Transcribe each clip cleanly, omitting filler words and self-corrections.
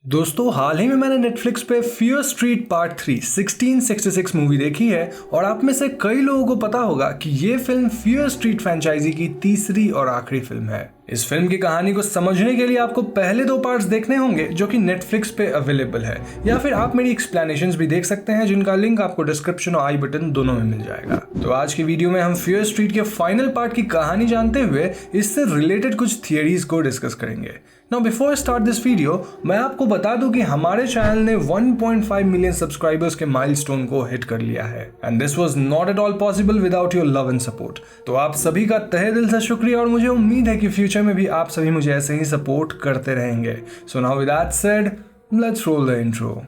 दोस्तों हाल ही में मैंने नेटफ्लिक्स पे फियर स्ट्रीट पार्ट 3 1666 मूवी देखी है और आप में से कई लोगों को पता होगा कि ये फिल्म फियर स्ट्रीट फ्रेंचाइजी की तीसरी और आखिरी फिल्म है। इस फिल्म की कहानी को समझने के लिए आपको पहले 2 पार्ट्स देखने होंगे जो कि नेटफ्लिक्स पे अवेलेबल है, या फिर आप मेरी एक्सप्लेनेशंस भी देख सकते हैं जिनका लिंक आपको डिस्क्रिप्शन और आई बटन दोनों में मिल जाएगा। तो आज की वीडियो में हम फियर स्ट्रीट के फाइनल पार्ट की कहानी जानते हुए इससे रिलेटेड कुछ थियरीज को डिस्कस करेंगे। Now before start this video मैं आपको बता दूं कि हमारे चैनल ने 1.5 मिलियन सब्सक्राइबर्स के माइलस्टोन को हिट कर लिया है and this was not at all possible without your love and support. तो आप सभी का तहे दिल से शुक्रिया और मुझे उम्मीद है कि फ्यूचर में भी आप सभी मुझे ऐसे ही सपोर्ट करते रहेंगे। So now with that said let's roll the intro.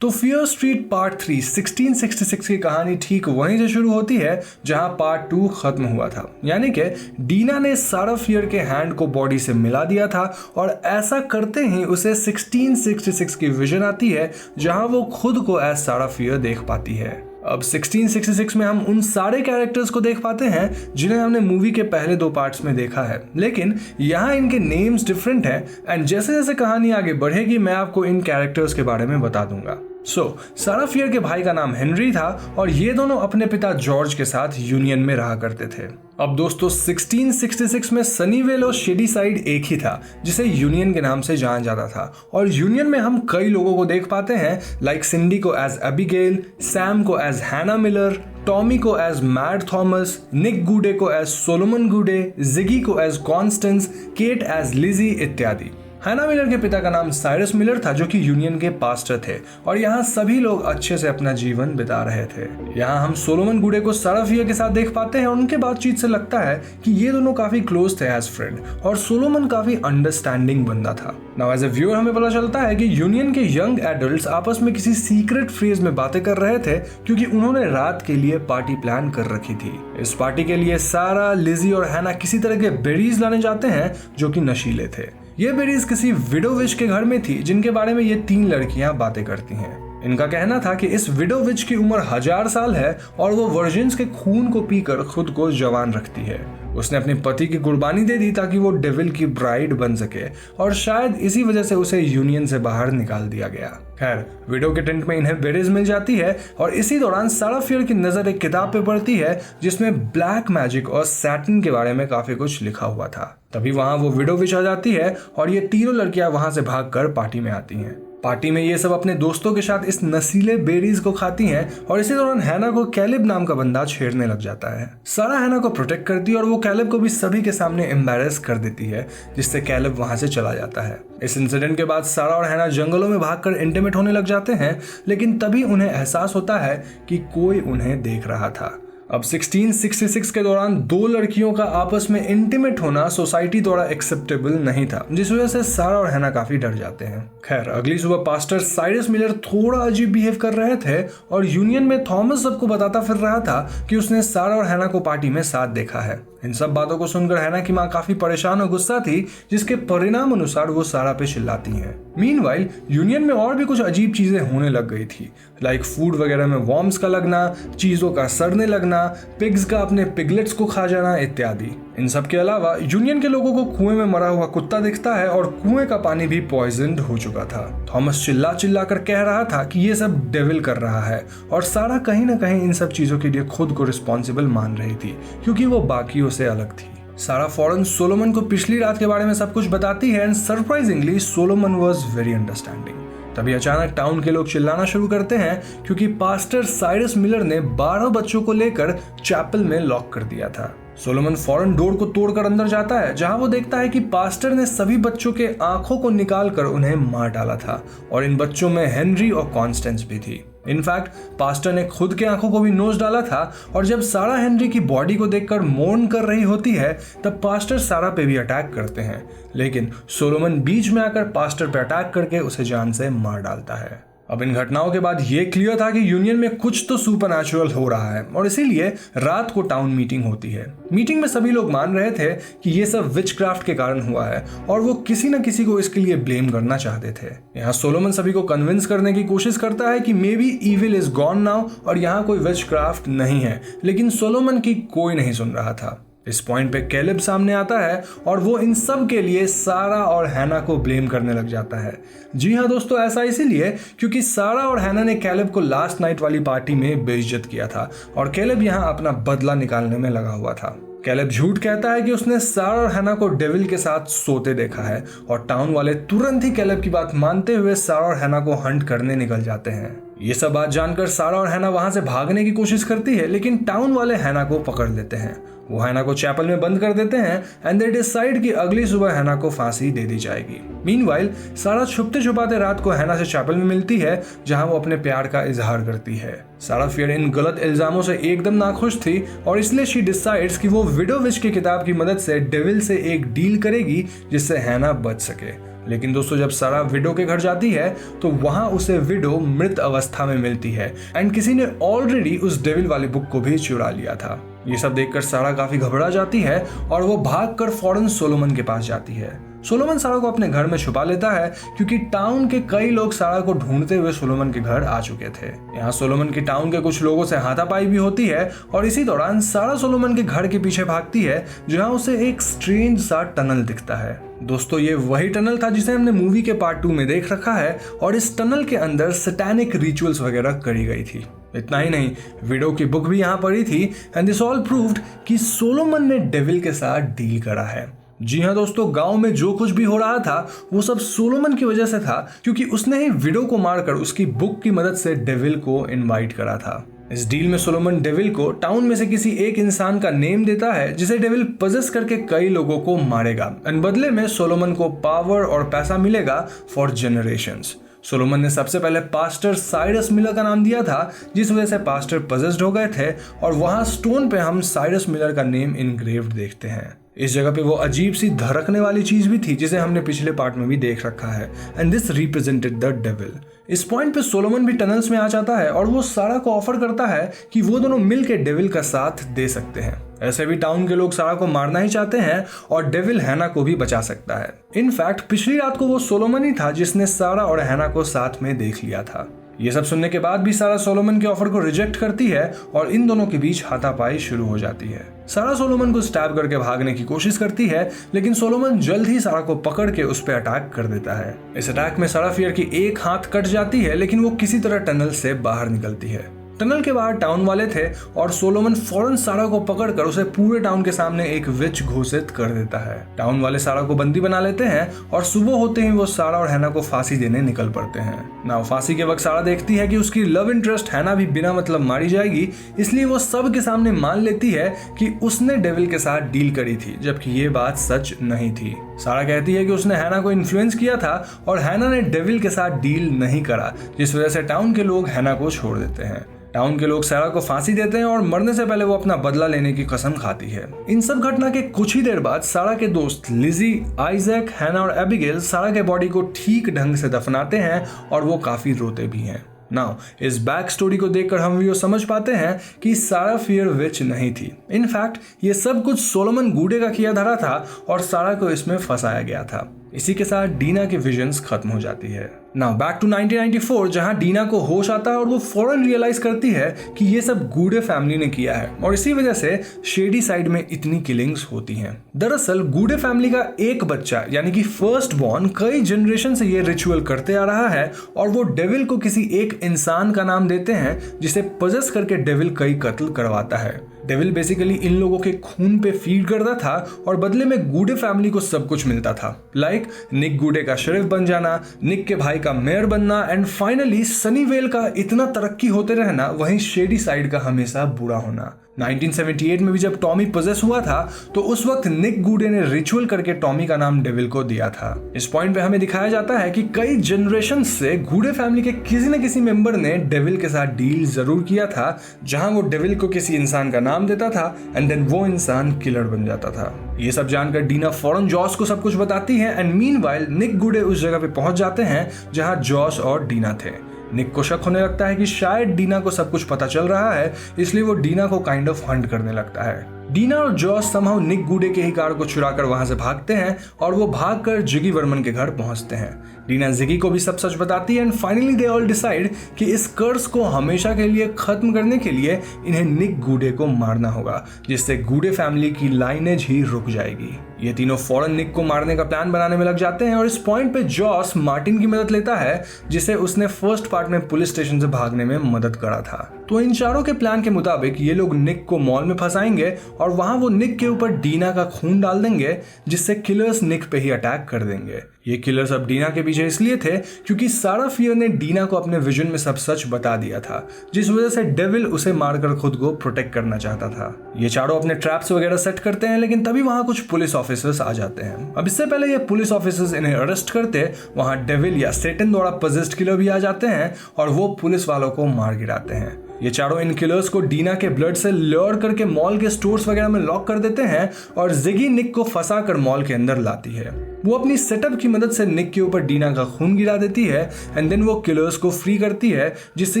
तो फियर स्ट्रीट पार्ट 3 1666 की कहानी ठीक वहीं से शुरू होती है जहां पार्ट 2 खत्म हुआ था, यानी कि डीना ने सारा फियर के हैंड को बॉडी से मिला दिया था और ऐसा करते ही उसे 1666 की विजन आती है जहां वो खुद को एज सारा फियर देख पाती है। अब 1666 में हम उन सारे कैरेक्टर्स को देख पाते हैं जिन्हें हमने मूवी के पहले 2 पार्ट्स में देखा है, लेकिन यहाँ इनके नेम्स डिफरेंट हैं एंड जैसे जैसे कहानी आगे बढ़ेगी मैं आपको इन कैरेक्टर्स के बारे में बता दूंगा। सारा फियर के भाई का नाम हेनरी था और ये दोनों अपने पिता जॉर्ज के साथ यूनियन में रहा करते थे। अब दोस्तों 1666 में सनीवेल और शेडी साइड एक ही था जिसे यूनियन के नाम से जाना जाता था और यूनियन में हम कई लोगों को देख पाते हैं लाइक सिंडी को एज एबिगेल, सैम को एज हैना मिलर, टॉमी को as Mad Thomas, Nick Goode को एज सोलोमन गूडे, जिगी को as Constance, Kate as Lizzie इत्यादि। हैना मिलर के पिता का नाम साइरस मिलर था जो कि यूनियन के पास्टर थे और यहाँ सभी लोग अच्छे से अपना जीवन बिता रहे थे। यहाँ हम सोलोमन गूडे को सारा फियर के साथ देख पाते हैं और उनके बातचीत से लगता है कि ये दोनों काफी क्लोज थे एज फ्रेंड और सोलोमन काफी अंडरस्टैंडिंग बंदा था। नाउ एज ए व्यूअर हमें पता चलता है कि यूनियन के यंग एडल्ट्स आपस में किसी सीक्रेट फेज में बातें कर रहे थे क्योंकि उन्होंने रात के लिए पार्टी प्लान कर रखी थी। इस पार्टी के लिए सारा, लिजी और हैना किसी तरह के बेरीज लाने जाते हैं जो कि नशीले थे। ये बेरीज किसी विडो विच के घर में थी जिनके बारे में ये 3 लड़कियां बातें करती हैं। इनका कहना था कि इस विडो विच की उम्र 1000 साल है और वो वर्जिन्स के खून को पीकर खुद को जवान रखती है। उसने अपने पति की कुर्बानी दे दी ताकि वो डेविल की ब्राइड बन सके और शायद इसी वजह से उसे यूनियन से बाहर निकाल दिया गया। खैर विडो के टेंट में इन्हें बेरीज मिल जाती है और इसी दौरान सारा फियर की नजर एक किताब पे पड़ती है जिसमें ब्लैक मैजिक और सैटन के बारे में काफी कुछ लिखा हुआ था। तभी वहां वो विडो विच आ जाती है और ये तीनों लड़कियां वहां से भागकर पार्टी में आती हैं। पार्टी में ये सब अपने दोस्तों के साथ इस नशीले बेरीज को खाती हैं और इसी दौरान हैना को कैलिब नाम का बंदा छेड़ने लग जाता है। सारा हैना को प्रोटेक्ट करती है और वो कैलिब को भी सभी के सामने एम्बैरेस कर देती है जिससे कैलिब वहां से चला जाता है। इस इंसिडेंट के बाद सारा और हैना जंगलों में भागकर इंटीमेट होने लग जाते हैं, लेकिन तभी उन्हें एहसास होता है कि कोई उन्हें देख रहा था। अब 1666 के दौरान 2 लड़कियों का आपस में इंटीमेट होना सोसाइटी द्वारा एक्सेप्टेबल नहीं था, जिस वजह से सारा और हैना काफी डर जाते हैं। खैर अगली सुबह पास्टर साइरस मिलर थोड़ा अजीब बिहेव कर रहे थे और यूनियन में थॉमस सबको बताता फिर रहा था कि उसने सारा और हैना को पार्टी में साथ देखा है। इन सब बातों को सुनकर हैना की माँ काफी परेशान और गुस्सा थी, जिसके परिणाम अनुसार वो सारा पे चिल्लाती हैं। मीनवाइल यूनियन में और भी कुछ अजीब चीजें होने लग गई थी, लाइक फूड वगैरह में वॉर्म्स का लगना, चीजों का सड़ने लगना, पिग्स का अपने पिगलेट्स को खा जाना इत्यादि। इन सब के अलावा यूनियन के लोगों को कुएं में मरा हुआ कुत्ता दिखता है और कुएं का पानी भी पॉइजन्ड हो चुका था। थॉमस चिल्ला चिल्ला कर कह रहा था कि ये सब डेविल कर रहा है और सारा कहीं ना कहीं इन सब चीजों के लिए खुद को रिस्पॉन्सिबल मान रही थी क्योंकि वो बाकियों से अलग थी। सारा फौरन सोलोमन को पिछली रात के बारे में सब कुछ बताती है and surprisingly Solomon was very understanding. तभी अचानक टाउन के लोग चिल्लाना शुरू करते हैं क्योंकि पास्टर साइरस मिलर ने 12 बच्चों को लेकर चैपल में लॉक कर दिया था। सोलोमन फौरन डोर को तोड़कर अंदर जाता है जहां वो देखता है कि पास्टर ने सभी बच्चों के आंखों को निकालकर उन्हें मार डाला था और इन बच्चों में हेनरी और कॉन्स्टेंस भी थी। इनफैक्ट पास्टर ने खुद के आंखों को भी नोच डाला था और जब सारा हेनरी की बॉडी को देखकर मौन कर रही होती है तब पास्टर सारा पे भी अटैक करते हैं, लेकिन सोलोमन बीच में आकर पास्टर पे अटैक करके उसे जान से मार डालता है। अब इन घटनाओं के बाद ये क्लियर था कि यूनियन में कुछ तो सुपरनैचुरल हो रहा है और इसीलिए रात को टाउन मीटिंग होती है। मीटिंग में सभी लोग मान रहे थे कि ये सब विचक्राफ्ट के कारण हुआ है और वो किसी न किसी को इसके लिए ब्लेम करना चाहते थे। यहाँ सोलोमन सभी को कन्विंस करने की कोशिश करता है कि may be evil is gone now और यहाँ कोई विचक्राफ्ट नहीं है, लेकिन सोलोमन की कोई नहीं सुन रहा था। इस पॉइंट पे कैलेब सामने आता है और वो इन सब के लिए सारा और हैना को ब्लेम करने लग जाता है। जी हाँ दोस्तों, ऐसा इसीलिए क्योंकि सारा और हैना ने कैलेब को लास्ट नाइट वाली पार्टी में बेइज्जत किया था और कैलेब यहाँ अपना बदला निकालने में लगा हुआ था। कैलेब झूठ कहता है कि उसने सारा और हैना को डेविल के साथ सोते देखा है और टाउन वाले तुरंत ही कैलेब की बात मानते हुए सारा और हैना को हंट करने निकल जाते हैं। ये सब बात जानकर सारा और हैना वहां से भागने की कोशिश करती है, लेकिन टाउन वाले हैना को पकड़ लेते हैं। वो हैना को चैपल में बंद कर देते हैं एंड दे डिसाइड कि अगली सुबह हैना को फांसी दे दी जाएगी। मीनवाइल सारा छुपते छुपाते रात को हैना से चैपल में मिलती है जहां वो अपने प्यार का इजहार करती है। सारा फिर इन गलत इल्जामों से एकदम नाखुश थी और इसलिए शी डिसाइड्स कि वो विडो विच की किताब की मदद से डेविल से एक डील करेगी जिससे हैना बच सके। लेकिन दोस्तों, जब सारा विडो के घर जाती है तो वहां उसे विडो मृत अवस्था में मिलती है एंड किसी ने ऑलरेडी उस डेविल वाली बुक को भी चुरा लिया था। ये सब देखकर सारा काफी घबरा जाती है और वो भागकर फौरन सोलोमन के पास जाती है। सोलोमन सारा को अपने घर में छुपा लेता है क्योंकि टाउन के कई लोग सारा को ढूंढते हुए सोलोमन के घर आ चुके थे। यहाँ सोलोमन की टाउन के कुछ लोगों से हाथापाई भी होती है और इसी दौरान सारा सोलोमन के घर के पीछे भागती है जहाँ उसे एक स्ट्रेंज सा टनल दिखता है। दोस्तों, ये वही टनल था जिसे हमने मूवी के पार्ट 2 में देख रखा है और इस टनल के अंदर सैटेनिक रिचुअल्स वगैरह करी गई थी। इतना ही नहीं, विडो की बुक भी यहाँ पड़ी थी एंड दिस ऑल प्रूव्ड कि सोलोमन ने डेविल के साथ डील करा है। जी हाँ दोस्तों, गांव में जो कुछ भी हो रहा था वो सब सोलोमन की वजह से था क्योंकि उसने ही विडो को मारकर उसकी बुक की मदद से डेविल को इनवाइट करा था। इस डील में सोलोमन डेविल को टाउन में से किसी एक इंसान का नेम देता है जिसे डेविल पजेस करके कई लोगों को मारेगा एंड बदले में सोलोमन को पावर और पैसा मिलेगा फॉर जनरेशंस। सोलोमन ने सबसे पहले पास्टर साइरस मिलर का नाम दिया था जिस वजह से पास्टर पजेस्ड हो गए थे और वहां स्टोन पे हम साइरस मिलर का नेम इनग्रेव्ड देखते हैं। इस जगह पे वो अजीब सी धड़कने वाली चीज भी थी जिसे हमने पिछले पार्ट में भी देख रखा है and this represented the devil. इस पॉइंट पे सोलोमन भी टनल्स में आ जाता है और वो सारा को ऑफर करता है कि वो दोनों मिलकर डेविल का साथ दे सकते हैं। ऐसे भी टाउन के लोग सारा को मारना ही चाहते हैं और डेविल हैना को भी बचा सकता है। इनफैक्ट पिछली रात को वो सोलोमन ही था जिसने सारा और हैना को साथ में देख लिया था। ये सब सुनने के बाद भी सारा सोलोमन के ऑफर को रिजेक्ट करती है और इन दोनों के बीच हाथापाई शुरू हो जाती है। सारा सोलोमन को स्टैब करके भागने की कोशिश करती है लेकिन सोलोमन जल्द ही सारा को पकड़ के उस पर अटैक कर देता है। इस अटैक में सारा फियर की एक हाथ कट जाती है लेकिन वो किसी तरह टनल से बाहर निकलती है। टनल के बाहर टाउन वाले थे और सोलोमन फौरन सारा को पकड़कर उसे पूरे टाउन के सामने एक विच घोषित कर देता है। टाउन वाले सारा को बंदी बना लेते हैं और सुबह होते ही वो सारा और हैना को फांसी देने निकल पड़ते हैं। ना फांसी के वक्त सारा देखती है कि उसकी लव इंटरेस्ट हैना भी बिना मतलब मारी जाएगी, इसलिए वो सब के सामने मान लेती है कि उसने डेविल के साथ डील करी थी, जबकि ये बात सच नहीं थी। सारा कहती है कि उसने हैना को इन्फ्लुएंस किया था और हैना ने डेविल के साथ डील नहीं करा, जिस वजह से टाउन के लोग हैना को छोड़ देते हैं। टाउन के लोग सारा को फांसी देते हैं और मरने से पहले वो अपना बदला लेने की कसम खाती है। इन सब घटना के कुछ ही देर बाद सारा के दोस्त लिजी, आइजैक, हैना और एबिगेल सारा के बॉडी को ठीक ढंग से दफनाते हैं और वो काफी रोते भी हैं। नाउ इस बैक स्टोरी को देखकर हम ये समझ पाते हैं कि सारा फियर विच नहीं थी। इनफैक्ट ये सब कुछ सोलोमन गूडे का किया धरा था और सारा को इसमें फंसाया गया था। इसी के साथ डीना की विजन्स खत्म हो जाती है। नाउ बैक टू 1994 जहां डीना को होश आता है और वो फौरन रियलाइज करती है कि ये सब गूडे फैमिली ने किया है और इसी वजह से शेडी साइड में इतनी किलिंग्स होती हैं। दरअसल गूडे फैमिली का एक बच्चा यानी कि फर्स्ट बॉर्न कई जनरेशन से ये रिचुअल करते आ रहा है और वो डेविल को किसी एक इंसान का नाम देते हैं जिसे पजेस करके डेविल कई कत्ल करवाता है। डेविल बेसिकली इन लोगों के खून पे फीड करता था और बदले में गूडे फैमिली को सब कुछ मिलता था, लाइक निक गूडे का शरीफ बन जाना, निक के भाई का मेयर बनना एंड फाइनली सनीवेल का इतना तरक्की होते रहना, वहीं शेडी साइड का हमेशा बुरा होना। 1978 में भी जब टॉमी पोजेस हुआ था तो उस वक्त निक गूडे ने रिचुअल करके टॉमी का नाम डेविल को दिया था। इस पॉइंट पे हमें दिखाया जाता है कि कई जनरेशन से गूडे फैमिली के किसी न किसी मेंबर ने डेविल के साथ डील जरूर किया था जहां वो डेविल को किसी इंसान का नाम देता था एंड देन वो इंसान किलर बन जाता था। ये सब जानकर डीना फौरन जॉस को सब कुछ बताती है एंड मीनवाइल निक गूडे उस जगह पे पहुंच जाते हैं जहां जॉस और डीना थे। निक को शक होने लगता है कि शायद डीना को सब कुछ पता चल रहा है, इसलिए वो डीना को काइंड ऑफ हंट करने लगता है। डीना और जॉस समहाउ निक गूडे के ही कार को चुराकर वहां से भागते हैं और वो भागकर जिगी वर्मन के घर पहुंचते हैं। डीना जिगी को भी सब सच बताती है and finally they all decide कि इस कर्स को हमेशा के लिए खत्म करने के लिए इन्हें निक गूडे को मारना होगा, जिससे गूडे फैमिली की लाइनेज ही रुक जाएगी। ये तीनों फौरन निक को मारने का प्लान बनाने में लग जाते हैं और इस पॉइंट पे जॉस मार्टिन की मदद लेता है, जिसे उसने फर्स्ट पार्ट में पुलिस स्टेशन से भागने में मदद करा था। तो इन चारों के प्लान के मुताबिक ये लोग निक को मॉल में फंसाएंगे और वहां वो निक के ऊपर डीना का खून डाल देंगे, जिससे किलर्स निक पे ही अटैक कर देंगे। ये किलर्स अब डीना के पीछे इसलिए थे क्योंकि सारा फियर ने डीना को अपने विजन में सब सच बता दिया था, जिस वजह से डेविल उसे मारकर खुद को प्रोटेक्ट करना चाहता था। ये चारों अपने ट्रैप्स वगैरह सेट करते हैं, लेकिन तभी वहां कुछ पुलिस ऑफिसर्स आ जाते हैं। अब इससे पहले ये पुलिस ऑफिसर्स इन्हें अरेस्ट करते, वहां डेविल या सेटन द्वारा पजेस्ड किलर भी आ जाते हैं और वो पुलिस वालों को मार गिराते हैं। ये चारों इन किलर्स को डीना के ब्लड से लॉर करके मॉल के स्टोर्स वगैरह में लॉक कर देते हैं और जिगी निक को फंसा कर मॉल के अंदर लाती है। वो अपनी सेटअप की मदद से निक के ऊपर डीना का खून गिरा देती है एंड देन वो किलर्स को फ्री करती है, जिससे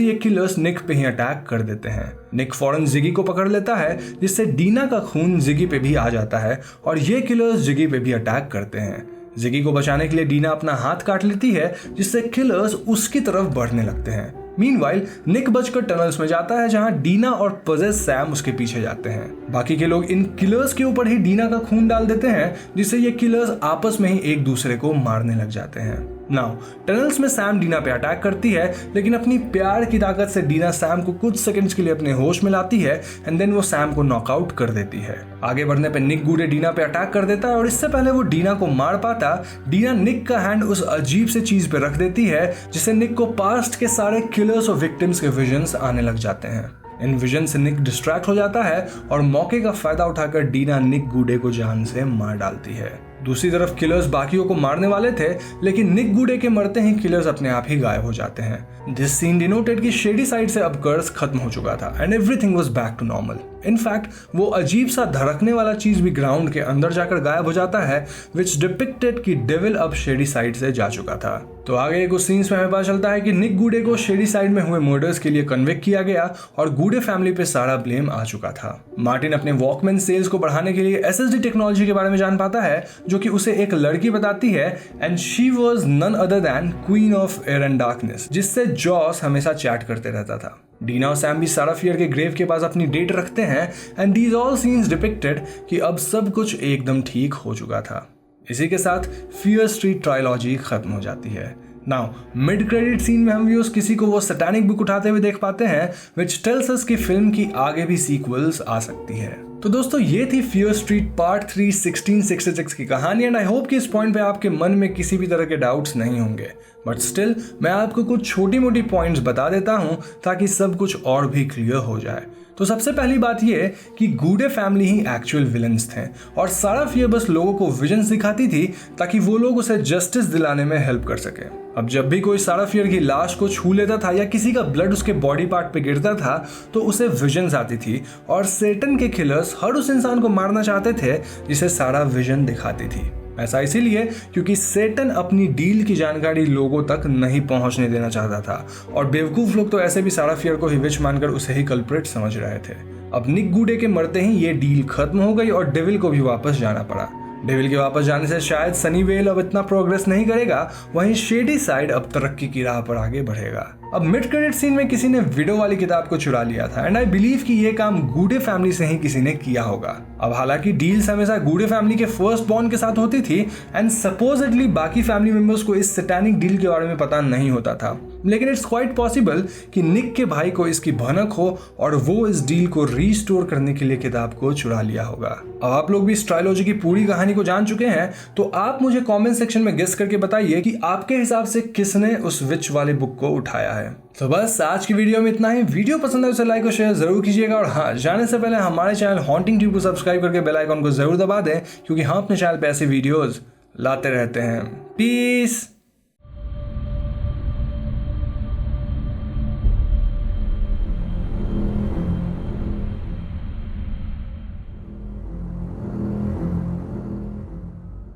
ये किलर्स निक पे ही अटैक कर देते हैं। निक फौरन जिगी को पकड़ लेता है, जिससे डीना का खून जिगी पे भी आ जाता है और ये किलर्स जिगी पे भी अटैक करते हैं। जिगी को बचाने के लिए डीना अपना हाथ काट लेती है, जिससे किलर्स उसकी तरफ बढ़ने लगते हैं। मीनवाइल निक बचकर टनल्स में जाता है, जहां डीना और पजेस सैम उसके पीछे जाते हैं। बाकी के लोग इन किलर्स के ऊपर ही डीना का खून डाल देते हैं, जिससे ये किलर्स आपस में ही एक दूसरे को मारने लग जाते हैं। नाउ टनल्स में सैम डीना पे अटैक करती है, लेकिन अपनी प्यार की ताकत से डीना सैम को कुछ सेकंड्स के लिए अपने होश में लाती है एंड देन वो सैम को नॉकआउट कर देती है। आगे बढ़ने पे निक गूडे डीना पे अटैक कर देता है और इससे पहले वो डीना को मार पाता, डीना निक का हैंड उस अजीब से चीज पे रख देती है, जिससे निक को पास्ट के सारे किलर्स और विक्टिम्स के विजन्स आने लग जाते हैं। इन विजन से निक डिस्ट्रैक्ट हो जाता है और मौके का फायदा उठाकर डीना निक गूडे को जान से मार डालती है। दूसरी तरफ किलर्स बाकियों को मारने वाले थे, लेकिन निक गूडे के मरते ही किलर्स अपने आप ही गायब हो जाते हैं। दिस सीन डिनोटेड कि शेडी साइड से अब कर्स खत्म हो चुका था and everything was back to normal. In fact वो अजीब सा धड़कने वाला चीज भी ग्राउंड के अंदर जाकर गायब हो जाता है, विच डिपिक्टेड कि डेविल अब शेडी साइड से जा चुका था। तो आगे कुछ सीन्स में हमें पता चलता है कि निक गूडे को शेडी साइड में हुए मर्डर्स के लिए कन्विक्ट किया गया और गूडे फैमिली पे सारा ब्लेम आ चुका था। मार्टिन अपने वॉकमैन सेल्स को बढ़ाने के लिए SSD टेक्नोलॉजी के बारे में जान पाता है, जो कि उसे एक लड़की बताती है and she was none other than queen of air and darkness, जिससे जॉस हमेशा चैट करते रहता था। डीना और सैम भी सारा फियर के ग्रेव के पास अपनी डेट रखते हैं and these all scenes depicted कि अब सब कुछ एकदम ठीक हो चुका था। इसी के साथ फियर स्ट्रीट ट्रायलॉजी खत्म हो जाती है। नाउ मिड क्रेडिट सीन में हम व्यूअर्स किसी को वो सैटानिक बुक उठाते हुए देख पाते हैं, विच टेल्स अस कि फिल्म की आगे भी सीक्वल्स आ सकती है। तो दोस्तों ये थी फियर स्ट्रीट पार्ट 3 1666 की कहानी एंड आई होप कि इस पॉइंट पे आपके मन में किसी भी तरह के डाउट्स नहीं होंगे, बट स्टिल मैं आपको कुछ छोटी मोटी पॉइंट्स बता देता हूं ताकि सब कुछ और भी क्लियर हो जाए। तो सबसे पहली बात ये कि गूडे फैमिली ही एक्चुअल विलन्स थे और सारा फियर बस लोगों को विजन्स दिखाती थी ताकि वो लोग उसे जस्टिस दिलाने में हेल्प कर सके। अब जब भी कोई सारा फियर की लाश को छू लेता था या किसी का ब्लड उसके बॉडी पार्ट पे गिरता था तो उसे विजन्स आती थी और सेटन के किलर्स हर उस इंसान को मारना चाहते थे जिसे सारा विजन दिखाती थी। ऐसा इसीलिए क्योंकि सेटन अपनी डील की जानकारी लोगों तक नहीं पहुंचने देना चाहता था और बेवकूफ लोग तो ऐसे भी सारा फियर को ही विच मानकर उसे ही कल्प्रिट समझ रहे थे। अब निक गूडे के मरते ही ये डील खत्म हो गई और डेविल को भी वापस जाना पड़ा। डेविल के वापस जाने से शायद सनीवेल अब इतना प्रोग्रेस नहीं करेगा, वहीं शेडी साइड अब तरक्की की राह पर आगे बढ़ेगा। अब मिड क्रेडिट सीन में किसी ने विडो वाली किताब को चुरा लिया था एंड आई बिलीव कि ये काम गूडे फैमिली से ही किसी ने किया होगा। अब हालांकि डील्स हमेशा गूडे फैमिली के फर्स्ट बॉर्न के साथ होती थी एंड सपोजिटली बाकी फैमिली मेंबर्स को इस सैटानिक डील के बारे में पता नहीं होता था, लेकिन इट्स क्वाइट पॉसिबल कि निक के भाई को इसकी भनक हो और वो इस डील को रीस्टोर करने के लिए किताब को चुरा लिया होगा। अब आप लोग भी इस ट्रायलॉजी की पूरी कहानी को जान चुके हैं, तो आप मुझे कमेंट सेक्शन में गेस करके बताइए कि आपके हिसाब से किसने उस विच वाले बुक को उठाया है। तो बस आज की वीडियो में इतना ही। वीडियो पसंद आए तो लाइक और शेयर जरूर कीजिएगा और हाँ, जाने से पहले हमारे चैनल हॉन्टिंग ट्यूब को सब्सक्राइब करके बेल आइकन को जरूर दबा दें, क्योंकि हम अपने चैनल पे ऐसे वीडियोस लाते रहते हैं। पीस।